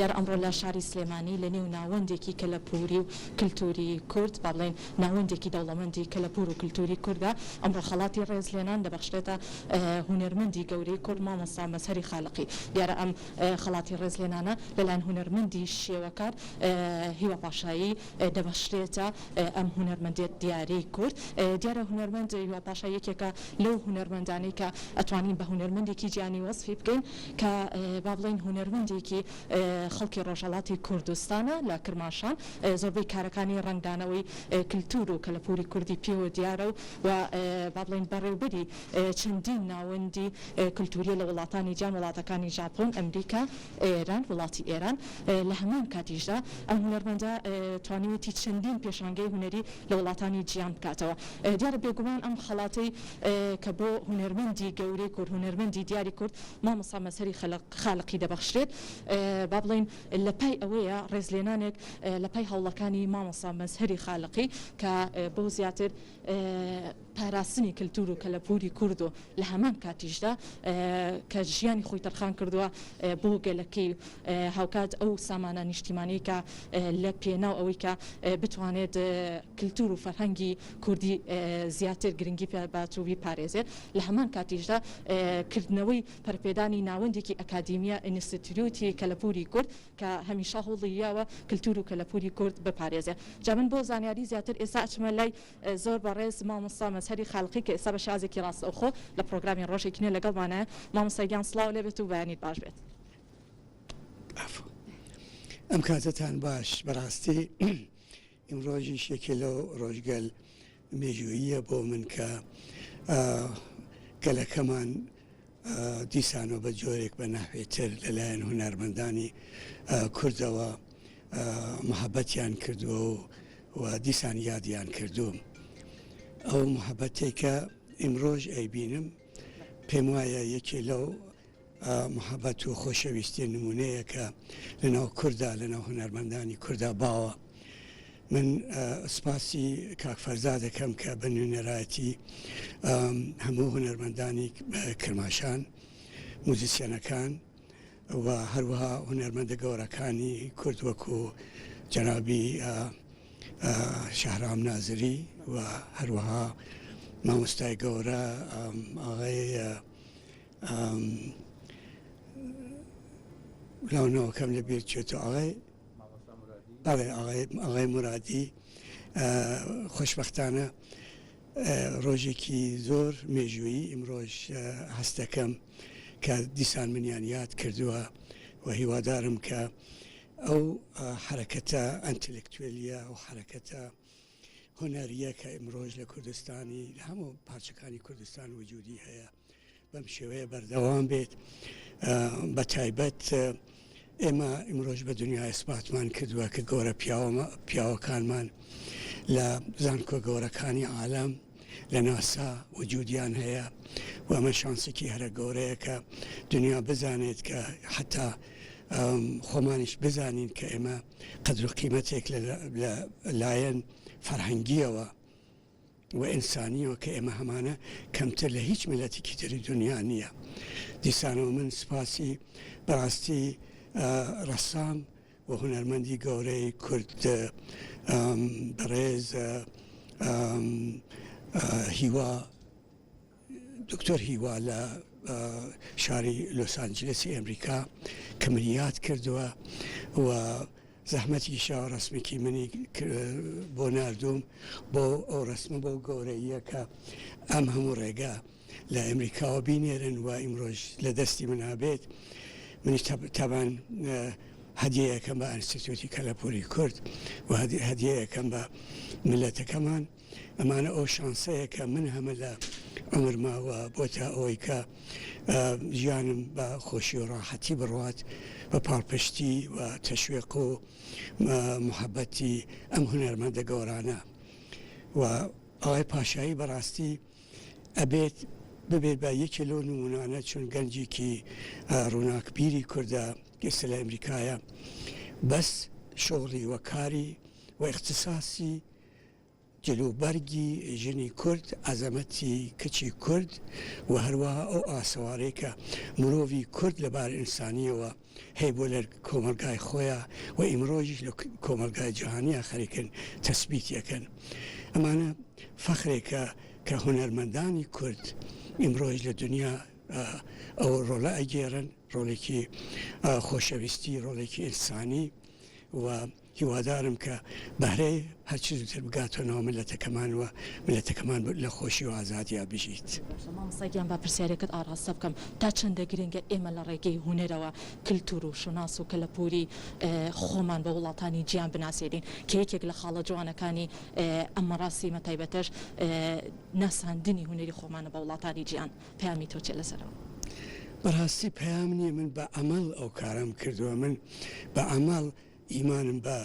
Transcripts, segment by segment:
دیارە ئەمڕۆ لە شاری سلێمانی لە نێو ناوەندێکی کەلەپوری و کللتوری کورد با بڵێن ناوەندێکی دەوڵەمەندی کەلەپور و کللتوری کووردا ئەمڕۆ خەڵاتی ڕێزلێنان دەبەخشرێتە هونەرمەندی گەورەی کورد مامۆستا مەسهەری خالقی. دیارە ئەم خەڵاتی ڕێزلێنانە لەلایەن هونەرمەندی شێوەکار هیوا پاشایی دەبەخشرێتە ئەم هونەرمەندێت دیارەی کورد. دیارە هونەرمەند هیوا پاشا یەکێکە لەو هونەرمەندانەی کە ئەتوانین بە هونەرمەندێکی گیانی وەصفی بکەین کە با بڵێن هونەرمەندێکی خەڵکی ڕۆژهەڵاتی کوردستانە لە کرماشان. زۆربەی کارەکانی ڕنگدانەوەی کللتور و کەلەپوری کوردی پێوە دیارە و با بڵێن بەڕێوەبەری چەندین ناوەندی کللتوریە لە وڵاتانی جیان، وڵاتەکانی ژاپۆن، ئەمریکا، ئێران، وڵاتی ئێران. لە هەمان کاتیشدا ئەم هونەرمەندە توانیوەتی چەندین پێشانگەی هونەری لە وڵاتانی جیان بکاتەوە. دیارە بێگومان ئەم خەڵاتەی کە بۆ هونەرمەندی گەورەی کورد، هونەرمەندی دیاری کورد مامۆستا مەسهەری خالقی دەبەخشرێت. با بڵێن لە پای ئەوەیە ڕێزلێنانێک لە پای هەوڵەکانی مامۆستا مەسهەری خالقی کە بۆ زیاتر پاراستنی کللتور و کەلەپوری کورد و لە هەمان کاتیشدا کە ژیانی خۆی تەرخان کردووە بۆ گەلەکەی هاوکات ئەو سامانە نیشتیمانی کە لە پێناو ئەوەی کە بتوانێت کللتور و فەرهەنگی کوردی زیاتر گرنگی باتووی پارێزێت. لە هەمان کاتیشدا کردنەوەی پەرپێدانی ناوەندێکی ئەکادیمیە ئینستیتیوتی کەلەپوری کورد کە هەمیشە هەوڵیاوە کللتور و کەلەپوری کورد بپارێزێت. جا من بۆ زانیاری زیاتر ئێستا ئەچمە لای زۆر بەڕێز مامۆستا مەسهەری خالقی کە ئێستا بە شازێکی ڕاستەوخۆ لە پرۆگرامی ڕۆژێکی نوێ لەگەڵمانە. مامۆستا گیان سڵاو لێبێت و بەیانیت باش بێت. ئەم کاتتان باش. بەڕاستی ئیمڕۆژیش یەکێ لەو ڕۆژگەل مێژوویە بۆ من کە گەلەکەمان دیسانەوە بە جۆرێک بە ناحوێتر لەلایەن هونەرمەندانی کوردەوە محەبەتیان کردووە و دیسان یادیان کردووم. ئەو محەبەتێکە ئیمڕۆژ ئەیبینم پێم وایە یەکێ لەو محەبەت و خۆشەویستی نمونەیە کە لەناو کووردا لەناو هونەرمەندانی کووردا باوە. من سپاسی کاک فەرزا دەکەم کە بە نوێنەرایەتی هەموو هونەرمەندانی کرماشان، موزیسیەنەکان و هەروەها هونەرمەندە گەورەکانی کورد وەکو جەنابی شەهرام نازری و هەروەها مامۆستای گەورە ئاغای لاونەوەکەم لە بیر چێتە ئاغای مرادی. خۆشبەختانە ڕۆژێکی زۆر مێژوویی ئیمڕۆژ هەست دەکەم کە دیسان منیان یاد کردووە و هیوادارم کە ئەو حرەکەتە ئەنتلێکتوێلیە و حرەکەتە هونەریە کە ئیمڕۆژ لە کوردستانی لە هەموو پارچەکانی کوردستان وجودی هەیە بەم شێوەیە بەردەوام بێت. بە تایبەت ئێمە ئیمڕۆژ بە دنیا ئیسباتمان کردووە کە گەورە پیاوەکانمان لە زانکۆ گەورەکانی عالەم لە ناسا وجودیان هەیە و ئەمە شانسێکی هەرە گەورەیە کە دنیا بزانێت کە حتا خۆمانیش بزانین کە ئێمە قەدر و قیمەتێک لە لایەن فەرهەنگیەوە و ئینسانیەوە کە ئێمە هەمانە کەمتر لە هیچ ملەتێکی تری دنیا نییە. دیسانەوە من سپاسی بەڕاستی ڕەسام و هونەرمەندی گەورەی کورد بەڕێز هیوا دکتۆر هیوا لە شاری لۆس ئانجلسی ئەمریکا کە منی یاد کردووە و زەحمەتی شاو ڕسمێکی منی بۆ نردوم بۆ ئەو ڕسمە بۆ گەورەیە کە ئەم هەموو ڕێگا لە ئەمریکاوە بینێرن و ئیمڕۆژ لە دەستی منابێت. منیش تابان هەدیەکەم بە ئینستیتیوتی کەلەپوری کورد و هەدیەکەم بە ملەتەکەمان. ئەمانە ئەو شانسەیە کە من هەمە لە عمرماوە بۆتە ئەوەی کە ژیانم بە خۆشی و ڕاحەتی بڕوات بە پاڵپشتی و تەشویق و محەبەتی ئەم هونەرمەندە گەورانە. و ئەوەی پاشایی بەڕاستی ئەبێت ببێت بە یەکێ لەو نمونانە چون گەنجێکی ڕووناکبیری کووردە ئێستا لە ئەمریکایە بەس شغڵی و کاری و اختصاصی جلوبەرگی ژنی کورد ئەزەمەتی کچی کورد و هەروەها ئەو ئاسەوارەی کە مرۆڤی کورد لەبار ئینسانیەوە هەیە بۆ لە کۆمەلگای خۆیان و ئیمڕۆژیش لە کۆمەلگای جیهانیە خەریکن تەسبیتیەکەن ئەمانە فەخرێکە کە هونەرمەندانی کورد ئیمڕۆژ لە دنیا ئەو ڕۆڵە ئەگێڕن ڕۆڵێکی خۆشەویستی ڕۆڵێکی ئینسانی و هیوادارم کە بەهرەی هەرچی زووتر بگاتەوە ملەتەکەمان و ملەتەکەمان لە خۆشی و ئازادیا بژیت. مامۆستاگیان با پرسیارێکت ئاڕاستە بکەم تا چەندە گرنگە ئێمە لە ڕێگەی هونەرەوە کللتور و شناس و کەلەپوری خۆمان بە وڵاتانی گیان بناسیێنین کە یەکێک لە خاڵە جوانەکانی ئەمە ڕاستی مەتایبەتەش نەساندنی هونەری خۆمانە بە وڵاتانی گیان پەیامی تۆ چێ لەسەرەوە؟ بەڕاستی پەیام نییە من بە ئەمەڵ ئەو کارم کردووە من بە ئەمەڵ ئیمانم بە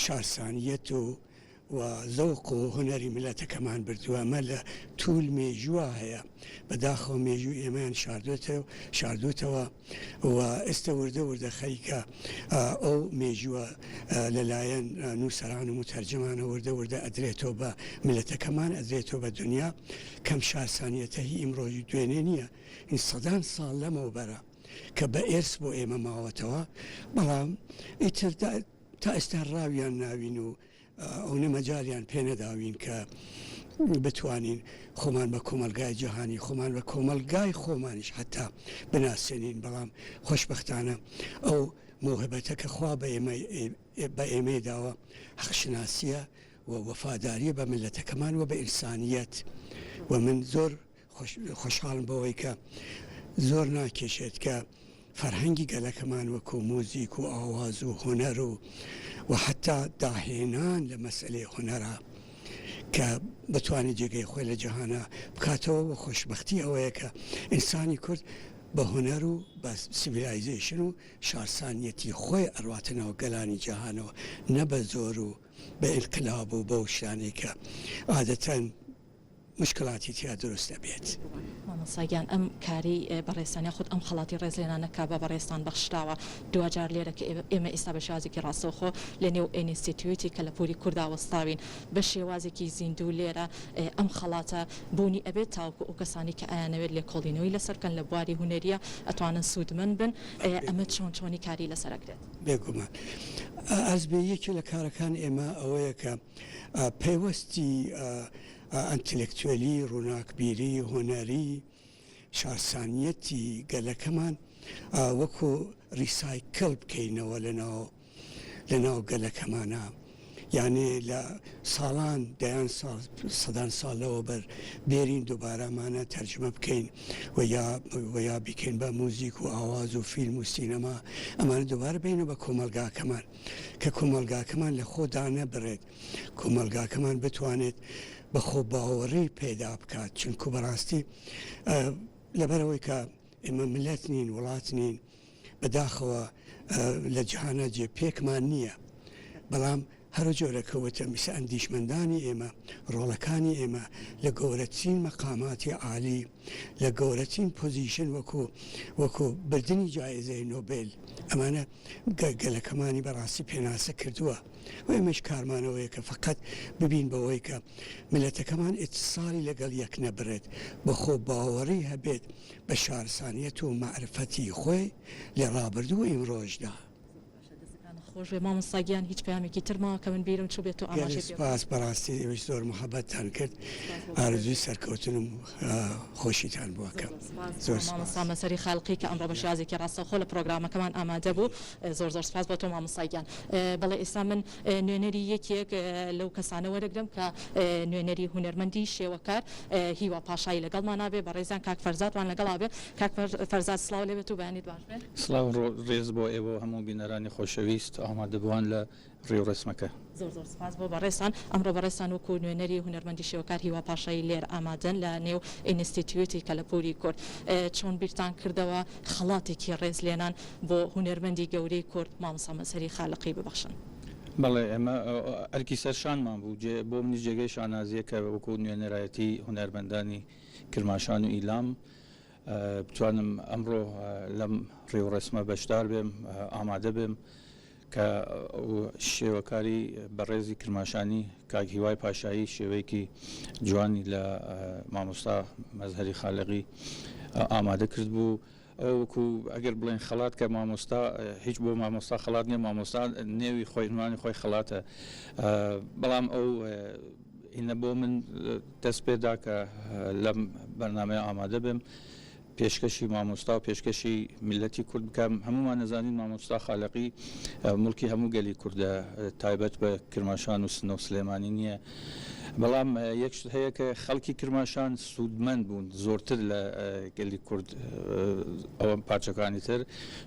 شارسانیەت و زەوق و هونەری ملەتەکەمان بردووە ئەمە لە توول مێژووە هەیە بەداخەوە مێژوو ئێمەیان شاردوتەوە و ئێستا وردە وردە خەریکە ئەو مێژووە لەلایەن نووسەران و متەرجمانە وردە وردە ئەدرێتەوە بە ملەتەکەمان ئەدرێتەوە بە دنیا کەم شارسانیەتە هی ئیمڕۆژی دوێنێ نییە این سەدان ساڵ لەمەوە بەرە کە بە ئێرس بۆ ئێمە ماوەتەوە بەڵام ئیتر تا ئێستا ڕاویان ناوین و ئەو نەمەجاریان پێنەداوین کە بتوانین خۆمان بە کۆمەلگای جیهانی خۆمان بە کۆمەلگای خۆمانیش حتا بناسیێنین بەڵام خۆشبەختانە ئەو موهبەتە کە خوا بە ئێمەی داوە حەقشناسیە و وەفاداریە بە ملەتەکەمان و بە ئینسانیەت و من زۆر خۆشحاڵم بەوەی کە زۆر ناکێشێت کە فەرهەنگی گەلەکەمان وەکو موزیک و ئاواز و هونەر و حتا داهێنان لە مەسئلەی هونەرە کە بتوانێت جێگەی خۆی لە جیهانە بکاتەوە و خۆشبەختی ئەوەیە کە ئینسانی کورد بە هونەر و بە سیڤیلایزیشن و شارسانیەتی خۆی ئەڕواتنەوە گەلانی جیهانەوە نە بە زۆر و بە ئینقلاب و بەو شتانەی کە عادەتەن مشکلاتی تیا دروست دەبێت. مامۆستاگیان ئەم کاری بەڕێستانیا خودت ئەم خەڵاتی ڕێزلێنانەکە بە بەڕێستان بەخشراوە دوجار لێرە کە ئێمە ئێستا بە شێوازێکی ڕاستەوخۆ لە نێو ئینستیتیوتی کەلەپوری کووردا وەستاوین بە شێوازێکی زیندوو لێرە ئەم خەڵاتە بوونی ئەبێت تاوکو ئەو کەسانی کە ئایانەوێت لێکۆڵینەوەی لەسەرکەن لە بواری هونەریە ئەتوانن سوودمەند بن ئەمە چۆنی کاری لەسەرەکرێت بێگومان ئەزبێ یەکی لە کارەکان ئێمە ئەوەیە کە پەیوەستی ئەنتلێکتوێلی ڕووناکبیری هۆنەری شارسانیەتی گەلەکەمان وەکو ریسایکل بکەینەوە لەناو گەلەکەمانە یعنی لە ساڵان دەیان سەدان ساڵەوە بەر بێرین دووبارەمانە تەرجمە بکەین و یا بیکەین بە موزیک و ئاواز و فیلم و سینەما ئەمانە دووبارە بینە بە کۆمەلگاکەمان کە کۆمەلگاکەمان لە خۆدا نەبڕێت کۆمەلگاکەمان بتوانێت بە خۆ باوەڕی پێدا بکات چونکو بەڕاستی لەبەرەوەی کە ئێمە ملەت نین وڵات نین بەداخەوە لە جیهانە جێ پێکمان نییە بەڵام هەرو جۆرەکەوتە میسە ئەندیشمەندانی ئێمە ڕۆڵەکانی ئێمە لە گەورەترین مەقاماتی عالی لە گەورەترین پۆزیشن وەکو بردننی جایزەی نۆبێل ئەمانە گەلەکەمانی بەڕاستی پێناسە کردووە و ئێمەش کارمانەوەیە کە فقط ببین بەوەی کە ملەتەکەمان ئیتساڵی لەگەڵ یەک نەبرێت بەخۆ باوەڕی هەبێت بە شارسانیەت و معرفەتی خۆی لە ڕابردوو ئیمڕۆژدا. خۆش بێ مامۆستاگیان هیچ پەیامێکی ترماوە کە من بیرم چوو بێت و ئاماژەی سپاس بەڕاستی ئێوەش زۆر محەبەتتان کرد ئارزووی سەرکەوتنم خۆشیتان بووەکەم زۆر مامۆستا مەسەری خەڵقی کە ئەمڕۆ بە شێوازێکی ڕاستەوخۆ لە پرۆگرامەکەمان ئامادە بوو زۆر سپاس بۆ تۆ مامۆستاگیان بەڵێ ئێستا من نوێنەری یەکێک لەو کەسانە وەرەگرم کە نوێنەری هونەرمەندی شێوەکار هیوا پاشایی لەگەڵمان نابێ بە ڕێزان کاک فەرزادوان لەگەڵا بێ کاک فەرزاد سڵاو لێبێت و بەیانیت باش بێ سڵاو ڕێز بۆ ئێوە هەموو بینەرانی خۆشەویست ئامادەبووان لە ڕێوڕسمەکە زۆر سپاس بۆ بەڕێستان ئەمڕۆ بەڕێستان وەکو نوێنەری هونەرمەندی شێوەکار هیوا پاشایی لێر ئامادەن لە نێو ئینستیتیوتی کەلەپوری کورد چۆن بیرتان کردەوە خەڵاتێکی ڕێزلێنان بۆ هونەرمەندی گەورەی کورد مامۆستا مەسەری خالقی ببەخشن بەڵێ ئێمە ئەرکی سەرشانمان بوو بۆ منی جێگەی شانازیە کە وەکو نوێنەرایەتی هونەرمەندانی کرماشان و ئیلام بتوانم ئەمڕۆ لەم ڕێوڕسمە بەشدار بێم ئامادە بێم کە شێوەکاری بەڕێزی کرماشانی کاک هیوای پاشایی شێوەیەکی جوانی لە مامۆستا مەزهەری خالقی ئامادە کرد بوو ئەوکو ئەگەر بڵێن خەڵات کە مامۆستا هیچ بۆ مامۆستا خەڵات نییە مامۆستا نێوی خۆی عنوانی خۆی خەڵاتە بەڵام ئەو ئینە بۆ من دەست پێدا کە لەم بەرنامەیە ئامادە بم پێشکەشی مامۆستا و پێشکەشی میلەتی کورد بکەم هەمومان نەزانین مامۆستا خالقی مڵکی هەموو گەلی کوردە تایبەت بە کرماشان و سنە و سلێمانی نییە بەڵام یەک شت هەیە کە خەڵکی کرماشان سوودمەند بوون زۆرتر لە گەلی کورد ئەوە پارچەکانی تر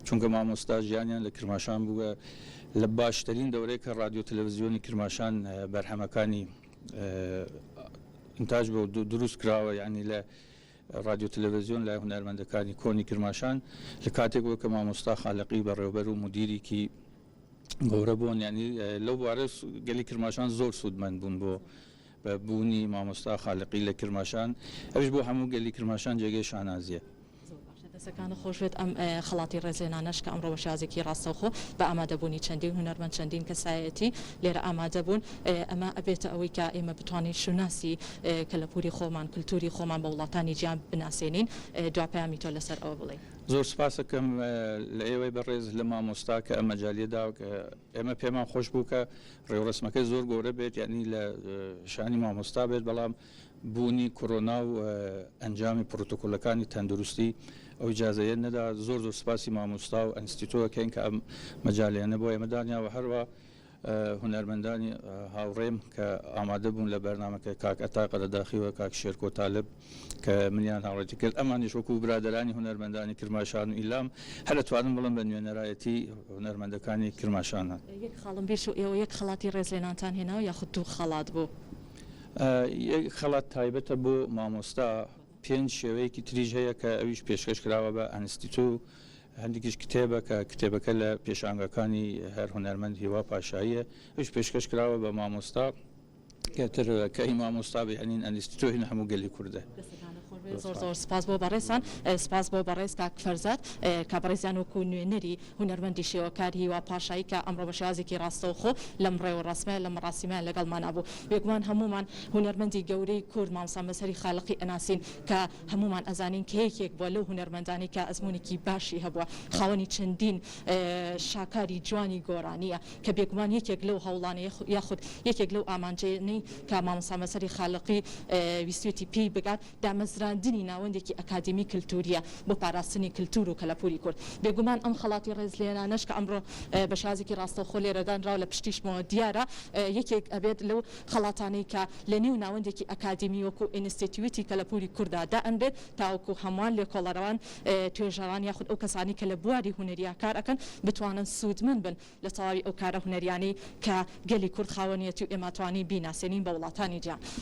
چونکە مامۆستا ژیانیان لە کرماشان بووە لە باشترین دەورەیە کە رادیۆ تەلەڤیزیۆنی کرماشان بەرهەمەکانی ئینتاژ بە دروست کراوە یعنی لە رادیۆ تەلەڤیزیۆن لای هونەرمەندەکانی کۆنی کرماشان لە کاتێک بووە کە مامۆستا خالقی بەڕێوەبەر و مدیریکی گەورە بوون ینی لەو بوارە گەلی کرماشان زۆر سوودمەند بوون بۆ بە بوونی مامۆستا خالقی لە کرماشان ئەوش بۆ هەموو گەلی کرماشان جێگەی شانازیە دەسەکانە خۆشێت ئەم خەڵاتی ڕێزێنانەش کە ئەمڕۆ بە شازێکی ڕاستەوخۆ بە ئامادەبوونی چەندین هونەرمەند چەندین کەسایەتی لێرە ئامادە بوون ئەمە ئەبێتە ئەوەی کە ئێمە بتوانین شوناسی کەلەپوری خۆمان کللتوری خۆمان بە وڵاتانی گیان بناسێنین دواپیامی تۆ لەسەر ئەوە بڵێ زۆر سپاسەکەم لە ئێوەی بەڕێز لە مامۆستا کە ئەم مەجالیەدا کە ئێمە پێمان خۆش بوو کە ڕێوەڕسمەکەی زۆر گەورە بێت یعنی لە شانی مامۆستا بێت بەڵام بوونی کۆرۆنا و ئەنجامی پرۆتۆکۆلەکانی تەندروستی ئەو ئیجازەیە نەدا زۆر سپاسی مامۆستا و ئەنستیتۆکەین کە ئەم مەجالیانە بۆ ئێمە دانیاوە هەروە هونەرمەندانی هاوڕێم کە ئامادە بوون لە بەرنامەکە کاک ئەتاقە لەداخیوە کاک شێرکۆ تالب کە منیان هاوڕێتی کرد ئەمانیش وەکو برادەرانی هونەرمەندانی کرماشان و ئیلام هەر دەتوانم بڵم بە نوێنەرایەتی هونەرمەندەکانی کرماشانە یەک خاڵم بێش و ئێوە یەک خەڵاتی ڕێزلێنانتان هێناوە یاخود دوو خەڵات بوو یەک خەڵات تایبەتە بۆ مامۆستا پێنج شێوەیەکی تریژ هەیە کە ئەویش پێشکەش کراوە بە ئەنستیتۆ هەندێکیش کتێبە کە کتێبەکە لە پێشانگەکانی هەر هونەرمەند هیوا پاشاییە ئەوش پێشکەش کراوە بە مامۆستا کەتر کەی مامۆستا بهێنین ئەنستیتۆ هێن هەموو گەلی کوردە زۆر سپاس بۆ بەڕێستان سپاس بۆ بەڕێز کاک فەرزاد کابڕێزیان وەکو نوێنەری هونەرمەندی شێوەکاری هیوا پاشایی کە ئەمڕۆ بە شێوازێکی ڕاستەوخۆ لەم ڕێوە ڕسمە لە مەراسیمە لەگەڵمان نبوو بێگومان هەمومان هونەرمەندی گەورەی کورد مامۆستا مەسەری خالقی ئەناسین کە هەمومان ئەزانین کە یەکێک بۆ لەو هونەرمەندانی کە ئەزمونێکی باشی هەبووە خاوەنی چەندین شاکاری جوانی گۆرانیە کە بێگومان یەکێک لەو هەوڵانە یاخود یەکێک لەو ئامانجەیەی کە مامۆستا مەسەری خالقی ویستوێتی پێی بگات دامەزراندنی ناوەندێکی ئەکادمی کللتوریە بۆ پاراستنی کللتور و کەلەپوری کورد بێگومان ئەم خەڵاتی ڕێزلێنانەش کە ئەمڕۆ بە شازێکی ڕاستەوخۆ لێرەدانراوە لە پشتیشمەوە دیارە یەکێک ئەبێت لەو خەڵاتانەی کە لە نێو ناوەندێکی ئەکادمی وەکو ئینستیتیوتی کەلەپوری کووردا دائەنرێت تاوەکو هەمووان لێکۆڵەرەوان توێژەران یاخود ئەو کەسانی کە لە بواری هونەریە کار ئەکەن بتوانن سوودمەند بن لە تەواوی ئەو کارە هونەریانەی کە گەلی کورد خاوەنیەتی و ئێمە توانی بیناسێنین بە وڵاتانی گیان